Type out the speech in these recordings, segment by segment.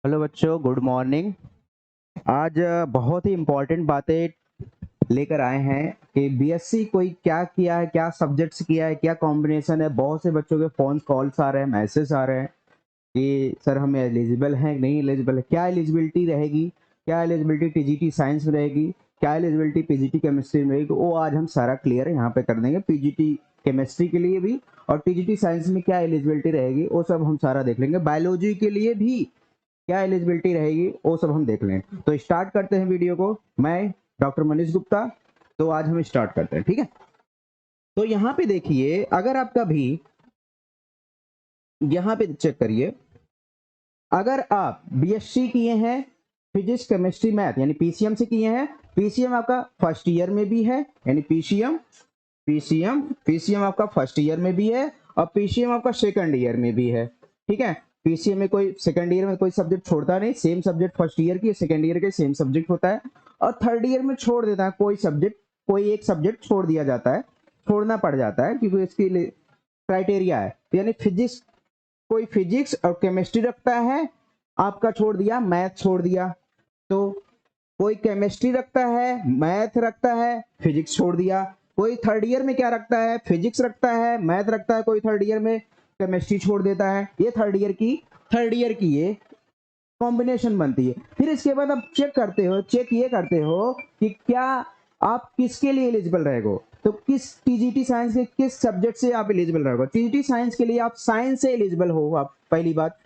Hello बच्चों, good morning. आज बहुत ही इम्पोर्टेंट बातें लेकर आए हैं कि बीएससी कोई क्या किया है, क्या सब्जेक्ट्स किया है, क्या कॉम्बिनेशन है। बहुत से बच्चों के फोन कॉल्स आ रहे हैं, मैसेज आ रहे हैं कि सर हम एलिजिबल हैं नहीं एलिजिबल है, क्या एलिजिबिलिटी रहेगी, क्या एलिजिबिलिटी टीजीटी साइंस में रहेगी, क्या एलिजिबिलिटी पीजीटी केमिस्ट्री में रहेगी। वो आज हम सारा क्लियर यहाँ पे कर देंगे। पीजीटी केमिस्ट्री के लिए भी और टीजीटी साइंस में क्या एलिजिबिलिटी रहेगी वो सब हम सारा देख लेंगे। बायोलॉजी के लिए भी क्या एलिजिबिलिटी रहेगी वो सब हम देख लें। तो स्टार्ट करते हैं वीडियो को। मैं डॉक्टर मनीष गुप्ता। तो आज हम स्टार्ट करते हैं, ठीक है। तो यहाँ पे देखिए, अगर आप कभी यहाँ पे चेक करिए, अगर आप बीएससी किए हैं फिजिक्स केमिस्ट्री मैथ यानी पीसीएम से किए हैं, पीसीएम आपका फर्स्ट ईयर में भी है, यानी पीसीएम पीसीएम पीसीएम आपका फर्स्ट ईयर में भी है और पीसीएम आपका सेकंड ईयर में भी है, ठीक है। पीसीएम में कोई सेकंड ईयर में कोई सब्जेक्ट छोड़ता नहीं, सेम सब्जेक्ट फर्स्ट ईयर की सेकंड ईयर के सेम सब्जेक्ट होता है। और थर्ड ईयर में छोड़ देता है कोई सब्जेक्ट, कोई एक सब्जेक्ट छोड़ दिया जाता है, छोड़ना पड़ जाता है क्योंकि इसकी क्राइटेरिया है। यानी फिजिक्स, कोई फिजिक्स और केमिस्ट्री रखता है, आपका छोड़ दिया, मैथ छोड़ दिया। तो कोई केमिस्ट्री रखता है, मैथ रखता है, फिजिक्स छोड़ दिया। कोई थर्ड ईयर में क्या रखता है, फिजिक्स रखता है, मैथ रखता है, कोई थर्ड ईयर में केमिस्ट्री छोड़ देता है। ये थर्ड ईयर की ये कॉम्बिनेशन बनती है। फिर इसके बाद आप चेक ये करते हो कि क्या आप किसके लिए एलिजिबल रहेगो। तो किस टीजीटी साइंस के किस सब्जेक्ट से आप एलिजिबल रहोगे। टीजीटी साइंस के लिए आप साइंस से एलिजिबल हो, आप पहली बात,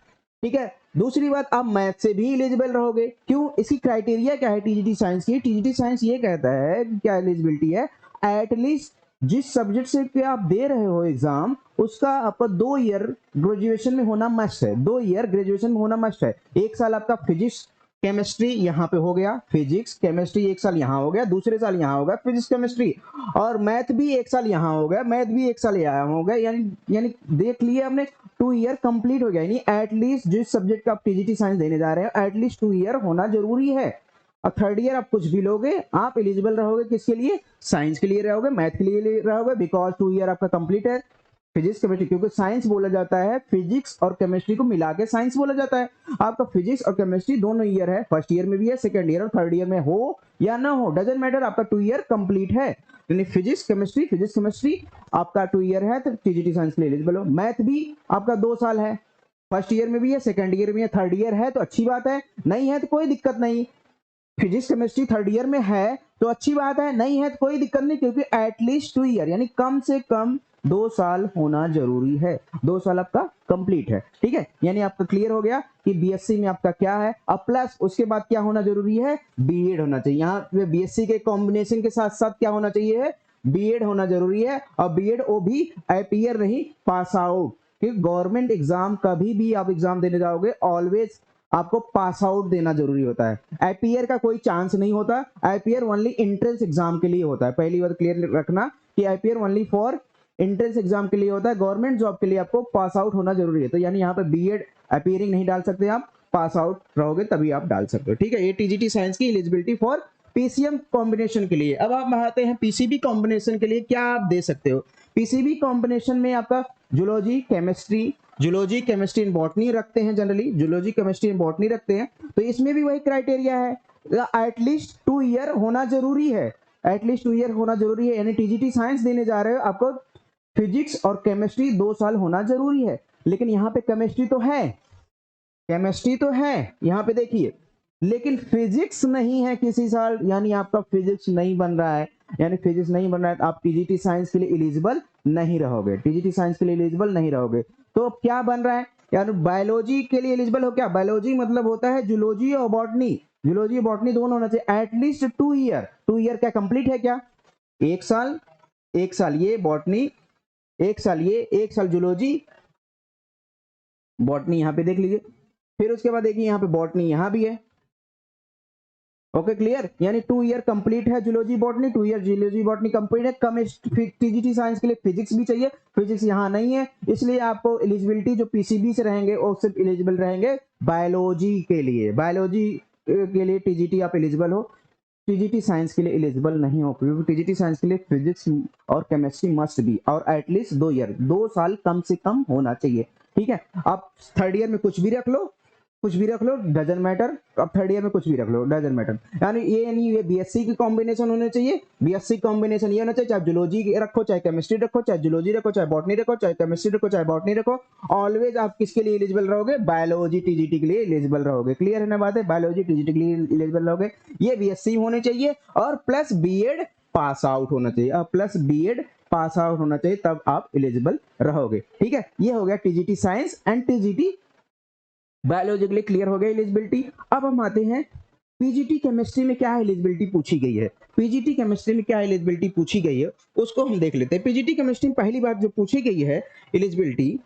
ठीक है। दूसरी बात, आप मैथ से भी एलिजिबल रहोगे। क्यों, इसकी क्राइटेरिया क्या है टीजीटी साइंस की। टीजीटी साइंस ये कहता है क्या एलिजिबिलिटी है, एटलीस्ट जिस सब्जेक्ट से कि आप दे रहे हो एग्जाम, उसका आपका 2 ईयर ग्रेजुएशन में होना मस्ट है। 2 ईयर ग्रेजुएशन में होना मस्ट है। एक साल आपका फिजिक्स केमिस्ट्री यहाँ पे हो गया, फिजिक्स केमिस्ट्री एक साल यहाँ हो गया, दूसरे साल यहाँ हो गया फिजिक्स केमिस्ट्री, और मैथ भी एक साल यहाँ हो गया, मैथ भी एक साल यहाँ हो गया। यानी देख लिए हमने, 2 ईयर कंप्लीट हो गया। यानी एटलीस्ट जिस सब्जेक्ट का आप टीजीटी साइंस देने जा रहे हो, एटलीस्ट 2 ईयर होना जरूरी है। और थर्ड ईयर आप कुछ भी लोगे, आप एलिजिबल रहोगे किसके लिए, साइंस के लिए रहोगे, मैथ के लिए रहोगे, बिकॉज 2 ईयर आपका कंप्लीट है। फिजिक्स केमिस्ट्री, क्योंकि साइंस बोला जाता है, फिजिक्स और केमिस्ट्री को मिला के साइंस बोला जाता है। आपका फिजिक्स और केमिस्ट्री दोनों ईयर है, फर्स्ट ईयर में भी है, सेकंड ईयर और थर्ड ईयर में हो या ना हो, डजेंट मैटर, आपका 2 ईयर कंप्लीट है। यानी फिजिक्स केमिस्ट्री आपका 2 ईयर है, तो टीजीटी साइंस के लिए एलिजिबल हो। मैथ भी आपका 2 साल है, फर्स्ट ईयर में भी है, सेकंड ईयर में है, थर्ड ईयर है तो अच्छी बात है, नहीं है तो कोई दिक्कत नहीं। फिजिक्स केमिस्ट्री थर्ड ईयर में है तो अच्छी बात है, नहीं है तो कोई दिक्कत नहीं, क्योंकि एटलीस्ट 2 ईयर यानी कम से कम 2 साल होना जरूरी है। 2 साल आपका कंप्लीट है, ठीक है। यानी आपका क्लियर हो गया कि बीएससी में आपका क्या है। अब प्लस उसके बाद क्या होना जरूरी है, बीएड होना चाहिए। यहाँ पे बीएससी के कॉम्बिनेशन के साथ साथ क्या होना चाहिए, बीएड होना जरूरी है। और बीएड वो भी अपीयर नहीं, पास आउट। क्योंकि गवर्नमेंट एग्जाम कभी भी आप एग्जाम देने जाओगे, ऑलवेज आपको पास आउट देना जरूरी होता है। आईपीआर का कोई चांस नहीं होता। आईपीआर ओनली एंट्रेंस एग्जाम के लिए होता है, पहली बात क्लियर रखना कि IPR only for entrance exam के लिए होता है। गवर्नमेंट जॉब के लिए आपको पास आउट होना जरूरी है। तो यानी यहाँ पे बीएड अपीयरिंग नहीं डाल सकते, आप पास आउट रहोगे तभी आप डाल सकते हो, ठीक है। ये टीजीटी साइंस की एलिजिबिलिटी फॉर पीसीएम कॉम्बिनेशन के लिए। अब आप आते हैं पीसीबी कॉम्बिनेशन के लिए, क्या आप दे सकते हो। पीसीबी कॉम्बिनेशन में आपका जूलॉजी केमिस्ट्री इन बॉटनी रखते हैं, generally zoology chemistry in botany रखते हैं। तो इसमें भी वही क्राइटेरिया है, एटलीस्ट 2 ईयर होना जरूरी है, एटलीस्ट 2 ईयर होना जरूरी है। यानी टीजीटी साइंस देने जा रहे हो, आपको फिजिक्स और केमिस्ट्री 2 साल होना जरूरी है। लेकिन यहाँ पे केमिस्ट्री तो है यहाँ पे देखिए, लेकिन फिजिक्स नहीं है किसी साल, यानी आपका फिजिक्स नहीं बन रहा है। यानी फिजिक्स नहीं बन रहा है तो आप टीजीटी साइंस के लिए एलिजिबल नहीं रहोगे, टीजीटी साइंस के लिए एलिजिबल नहीं रहोगे। तो अब क्या बन रहा है, यानी बायोलॉजी के लिए एलिजिबल हो। क्या बायोलॉजी मतलब होता है जूलॉजी और बॉटनी, जूलॉजी और बॉटनी दोनों होना चाहिए, एटलीस्ट 2 ईयर। 2 ईयर क्या कंप्लीट है क्या, एक साल, एक साल ये बॉटनी, एक साल ये, एक साल जूलॉजी बॉटनी, यहाँ पे देख लीजिए। फिर उसके बाद देखिए यहाँ पे बॉटनी यहाँ भी है, ओके क्लियर। यानी 2 ईयर कंप्लीट है zoology botany, 2 year zoology botany complete है। टीजीटी साइंस के लिए फिजिक्स भी चाहिए, फिजिक्स यहाँ नहीं है, इसलिए आपको एलिजिबिलिटी जो पीसीबी से रहेंगे वो सिर्फ एलिजिबल रहेंगे बायोलॉजी के लिए। बायोलॉजी के लिए टीजीटी आप एलिजिबल हो, टीजीटी साइंस के लिए एलिजिबल नहीं हो, क्योंकि टीजीटी साइंस के लिए फिजिक्स और केमिस्ट्री मस्ट बी, और एटलीस्ट 2 ईयर, 2 साल कम से कम होना चाहिए, ठीक है। आप थर्ड ईयर में कुछ भी रख लो, कुछ भी रख लो, डजन मैटर। अब थर्ड ईयर में कुछ भी रख लो, डजन मैटर। यानी ये बीएससी की कॉम्बिनेशन होने चाहिए। बीएससी कॉम्बिनेशन ये होना चाहिए, चाहे जूलॉजी रखो, चाहे केमिस्ट्री रखो, चाहे जूलॉजी रखो, चाहे बॉटनी रखो, चाहे केमिस्ट्री रखो, चाहे बॉटनी रखो, ऑलवेज आप किसके लिए एलिजिबल रहोगे? बायोलॉजी टीजीटी के लिए एलिजिबल रहोगे। क्लियर है ना बात है? बायोलॉजी टीजीटी के लिए एलिजिबल रहोगे। ये बीएससी होने चाहिए और प्लस बीएड पास आउट होना चाहिए, और प्लस बीएड पास आउट होना चाहिए, तब आप एलिजिबल रहोगे। ठीक है, ये हो गया TGT science and TGT biology के लिए क्लियर हो गया एलिजिबिलिटी। अब हम आते हैं पीजीटी केमिस्ट्री में क्या एलिजिबिलिटी पूछी गई है। पीजीटी केमिस्ट्री में क्या एलिजिबिलिटी पूछी गई है उसको हम देख लेते हैं। पीजीटी केमिस्ट्री में पहली बात जो पूछी गई है एलिजिबिलिटी,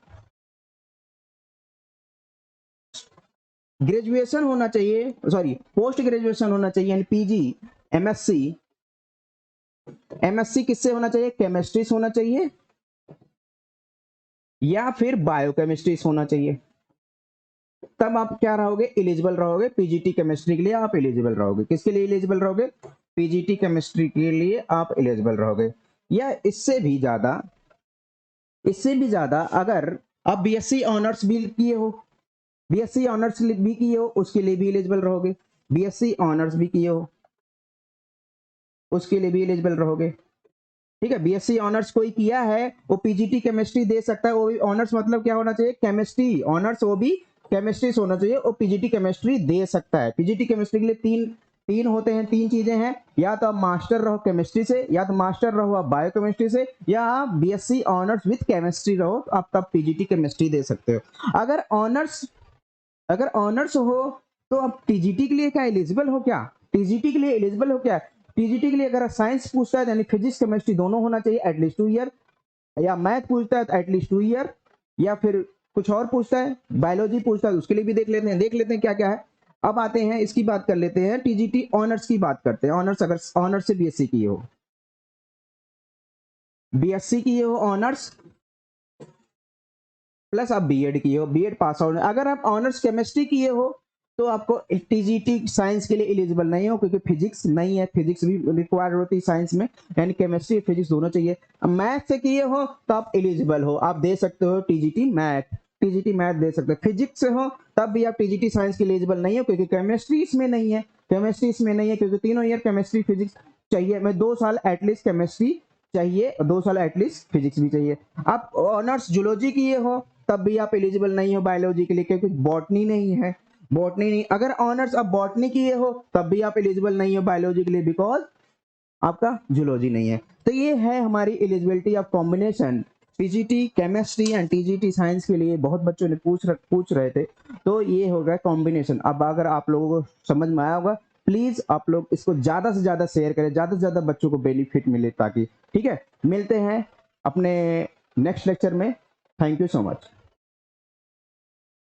ग्रेजुएशन होना चाहिए, सॉरी पोस्ट ग्रेजुएशन होना चाहिए, यानी पीजी एमएससी। एमएससी किससे होना चाहिए? केमिस्ट्री से होना चाहिए या फिर बायोकेमिस्ट्री से होना चाहिए, तब आप क्या रहोगे? एलिजिबल रहोगे। पीजीटी केमिस्ट्री के लिए आप एलिजिबल रहोगे। किसके लिए एलिजिबल रहोगे? पीजीटी केमिस्ट्री के लिए आप एलिजिबल रहोगे। या इससे भी ज्यादा अगर आप बीएससी ऑनर्स भी किए हो, बीएससी ऑनर्स भी किए हो, उसके लिए भी एलिजिबल रहोगे। बीएससी ऑनर्स भी किए हो, उसके लिए भी एलिजिबल रहोगे। ठीक है, बीएससी ऑनर्स कोई किया है वो पीजीटी केमिस्ट्री दे सकता है। वो भी ऑनर्स मतलब क्या होना चाहिए? केमिस्ट्री ऑनर्स, वो भी केमिस्ट्री से होना चाहिए, और पीजीटी केमिस्ट्री दे सकता है। पीजीटी केमिस्ट्री के लिए तीन होते हैं, तीन चीजें हैं, या तो आप मास्टर रहो केमिस्ट्री से, या तो मास्टर रहो आप बायोकेमिस्ट्री से, या आप बीएससी ऑनर्स विद केमिस्ट्री रहो, तो आप तब पीजीटी केमिस्ट्री दे सकते हो। अगर ऑनर्स हो तो आप टीजीटी के लिए क्या एलिजिबल हो? क्या टीजीटी के लिए एलिजिबल हो? क्या टीजीटी के लिए अगर साइंस पूछता है यानी फिजिक्स केमिस्ट्री दोनों होना चाहिए एटलीस्ट 2 ईयर, या मैथ पूछता है तो एटलीस्ट 2 ईयर, या फिर कुछ और पूछता है बायोलॉजी पूछता है उसके लिए भी देख लेते हैं क्या क्या है। अब आते हैं इसकी बात कर लेते हैं, टीजीटी ऑनर्स की बात करते हैं। ऑनर्स, अगर ऑनर्स से बीएससी किए हो, बीएससी किए हो ऑनर्स प्लस आप बीएड किए हो, बीएड पास आउट। अगर आप ऑनर्स केमिस्ट्री किए हो तो आपको टीजीटी साइंस के लिए एलिजिबल नहीं हो, क्योंकि फिजिक्स नहीं है, फिजिक्स भी रिक्वायर्ड होती है साइंस में, यानी केमिस्ट्री फिजिक्स दोनों चाहिए। मैथ से किए हो तो आप एलिजिबल हो, आप दे सकते हो टीजीटी मैथ, टीजीटी मैथ दे सकते हो। फिजिक्स से हो तब भी आप टीजीटी साइंस के लिए एलिजिबल नहीं हो, क्योंकि केमिस्ट्री इसमें नहीं है, क्योंकि 3 ईयर केमिस्ट्री फिजिक्स चाहिए, मैं 2 साल एटलीस्ट केमिस्ट्री चाहिए, 2 साल एटलीस्ट फिजिक्स भी चाहिए। आप ऑनर्स जूलॉजी किए हो तब भी आप एलिजिबल नहीं हो बायोलॉजी के लिए, क्योंकि बॉटनी नहीं है, बॉटनी नहीं। अगर ऑनर्स आप बॉटनी किए हो तब भी आप एलिजिबल नहीं हो बायोलॉजी के लिए, बिकॉज आपका जूलॉजी नहीं है। तो ये है हमारी eligibility of combination TGT chemistry and TGT science के लिए। बहुत बच्चों ने पूछ रहे थे, तो ये हो गया कॉम्बिनेशन। अब अगर आप लोगों को समझ में आया होगा, प्लीज आप लोग इसको ज्यादा से ज्यादा शेयर करें, ज्यादा से ज्यादा बच्चों को बेनिफिट मिले, ताकि ठीक है। मिलते हैं अपने नेक्स्ट लेक्चर में। Thank you so much.